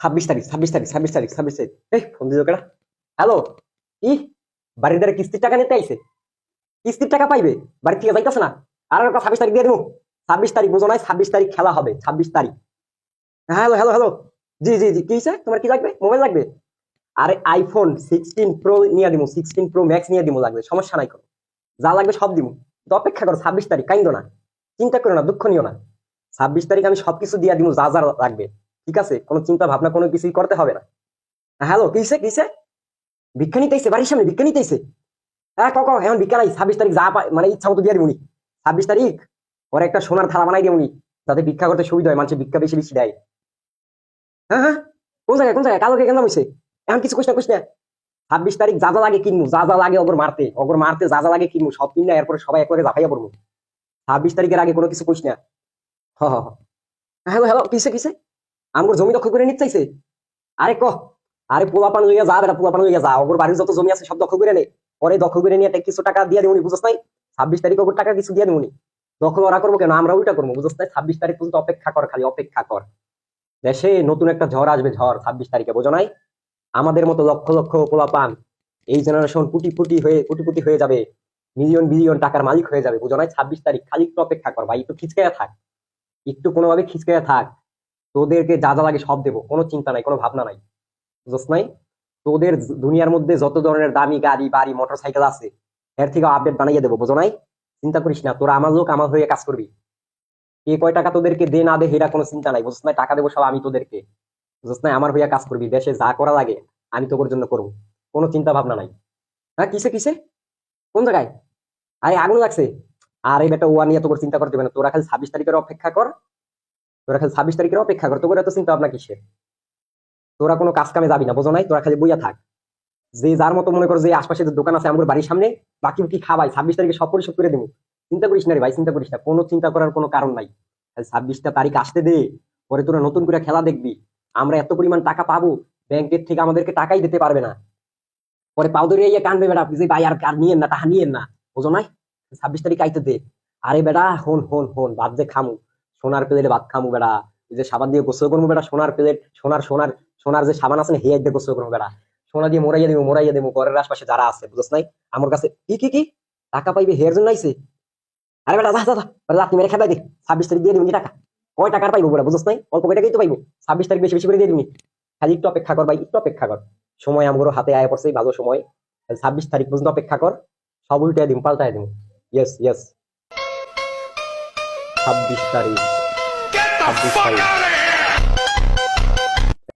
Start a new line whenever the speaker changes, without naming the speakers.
26 তারিখ 26 তারিখ 26 তারিখ 26 তারিখ এই ফোন দিল কেডা? হ্যালো, কি বাড়ির দ্বারা কিস্তির টাকা নিতে আইছে? কিস্তির টাকা পাইবে, বাড়ি থেকে যাইতেছে না। আর 26 তারিখ দিয়ে দেবো। 26 তারিখ বুঝো নাই? 26 তারিখ খেলা হবে, 26 তারিখ। হ্যালো হ্যালো হ্যালো, জি জি জি, কি হয়েছে? তোমার কি লাগবে? মোবাইল লাগবে? আরে আইফোন 16 প্রো নিয়ে দিব, 16 প্রো ম্যাক্স নিয়ে দিব, লাগবে সমস্যা নাই কোনো। যা লাগবে সব দিব। তো অপেক্ষা করো 26 তারিখ, কাইন্দো না, চিন্তা করো না, দুঃখ নিও না। 26 তারিখ আমি সবকিছু দিয়ে দিব, যা যা লাগবে। ঠিক আছে, কোনো চিন্তা ভাবনা কোনো কিছুই করতে হবে না। হ্যালো, কিসে কিসে? ভিক্ষা নিতেইছে বাড়ির সামনে, ভিক্ষা নিতেইছে? হ্যাঁ কক, এখন ভিক্ষা নাই। 26 তারিখ যা মানে ইচ্ছা মতো দিয়ে দিবনি। 26 তারিখ ওর একটা সোনার থালা বানাই দিবনি, যাতে ভিক্ষা করতে সুবিধা হয়, মানুষের ভিক্ষা বেশি বেশি দেয়। হ্যাঁ হ্যাঁ, কোন জায়গায় কোন জায়গায়? কালোকে কেন হয়েছে? এখন কিছু কইস না। 26 তারিখ যা যা লাগে কিনবো, যা যা লাগে অগর মারতে যা যা লাগে কিনবো, সব কিনা এরপরে সবাই একবারে জাফাইয়া পড়বো। 26 তারিখের আগে কোনো কিছু কইস না। হ হ হ। হ্যালো হ্যালো, কিসে কিসে? আমার জমি দখল করে নিতে চাইছে? আরে আরে পোলাপান লইয়া যা, বেটা পোলাপান লইয়া যা, ওর বাড়ির যত জমি আছে সব দখল করে নে। পরে দখল করে নিয়ে কিছু টাকা দিয়ে দিবনি, বুঝছ নাই? 26 তারিখ ওর টাকা কিছু দিয়ে দিবনি। দখল ওরা করবো কেন, আমরা উল্টা করবো, বুঝছ নাই? 26 তারিখ পর্যন্ত অপেক্ষা কর, খালি অপেক্ষা কর। দেশে নতুন একটা ঝড় আসবে, ঝড় 26 তারিখে, বোঝো নাই? আমাদের মতো লক্ষ লক্ষ পোলাপান, এই জেনারেশন কোটি কোটি হয়ে যাবে, মিলিয়ন বিলিয়ন টাকার মালিক হয়ে যাবে, বুঝো নাই? 26 তারিখ খালি একটু অপেক্ষা কর ভাই, একটু খিচকাইয়া থাক, একটু কোনোভাবে খিচকাইয়া থাক। তোদেরকে যা যা লাগে সব দেবো, কোনো চিন্তা নাই, কোনো ভাবনা নাই, বুঝছ নাই? তোদের দুনিয়ার মধ্যে যত ধরনের দামি গাড়ি বাড়ি মোটর সাইকেল আছে, এর থেকে আপডেট বানাইয়ে দেবো, বুঝো নাই? চিন্তা করিস না, তোরা আমার লোক, আমার হয়ে কাজ করবি। কে কয় টাকা তোদেরকে দে না দে সেটা কোনো চিন্তা নাই, বুঝছ নাই? টাকা দেবো সব আমি তোদেরকে, বুঝছ নাই? আমার হইয়া কাজ করবি, দেশে যা করা লাগে আমি তোর জন্য করবো, কোনো চিন্তা ভাবনা নাই। হ্যাঁ, কিসে কিসে? কোন জায়গায়? আরে আগুন লাগছে। আর এই বেটা ওয়া নিয়ে তোর চিন্তা করতে হবে না, তোরা খালি 26 তারিখের অপেক্ষা কর। তোর এত চিন্তা ভাবনা কিসে? তোরা কোনো কাজ কামে যাবি না, বোঝো নাই? তোরা খালি বইয়া থাক। যে যার মতো মনে করো, যে আশপাশে যে দোকান আছে আমার বাড়ির সামনে, বাকি কি খাবাই 26 তারিখে সব পরিশোধ করে দেবো। চিন্তা করিস না রে ভাই, চিন্তা করিস না, কোনো চিন্তা করার কোনো কারণ নাই। 26টা তারিখ আসতে দে, পরে তোরা নতুন করে খেলা দেখবি। আমরা এত পরিমাণ টাকা পাবো, ব্যাংকের থেকে আমাদেরকে টাকাই দিতে পারবে না। পরে পাও ধরে ইয়ে কানবে বেটা, যে ভাই আর আর নিয়েন না, টাকা নিয়েন না, বুঝো নাই? 26 তারিখ আইতে দে। আরে বেটা হন হন হন, ভাত যে খামু, সোনার প্লেটে ভাত খামু বেটা। ওই যে সাবান দিয়ে গোসল করবো বেটা, সোনার প্লেট, সোনার সোনার সোনার যে সাবান আছে না, হেয়ার দিয়ে গোসল করবো বেটা। সোনা দিয়ে মোড়াইয়া দেবো ঘরের আশপাশে যারা আছে, বুঝছ নাই? আমার কাছে কি কি কি টাকা পাইবে হেয়ার জন্য আইছে? আরে বেটা যা যা যা, লাঠি মেরে খেলাই দে। 26 তারিখ দিয়ে দিবি টাকা। কয় টাকার পাইবো বেটা, বুঝছ নাই? অল্প কয় টাকাই তো পাইবো। 26 তারিখ বেশি বেশি করে দিয়ে দিবি। খালি একটু অপেক্ষা কর ভাই, একটু অপেক্ষা কর। সময় আমগুলো হাতে আয় পড়ছে, ভালো সময়। 26 তারিখ পর্যন্ত অপেক্ষা কর, সব উল্টাই দিম, পাল্টাই দিম। ইয়েস ইয়েস, 26 তারিখ,
Get the
26
fuck
তারিখ।
out of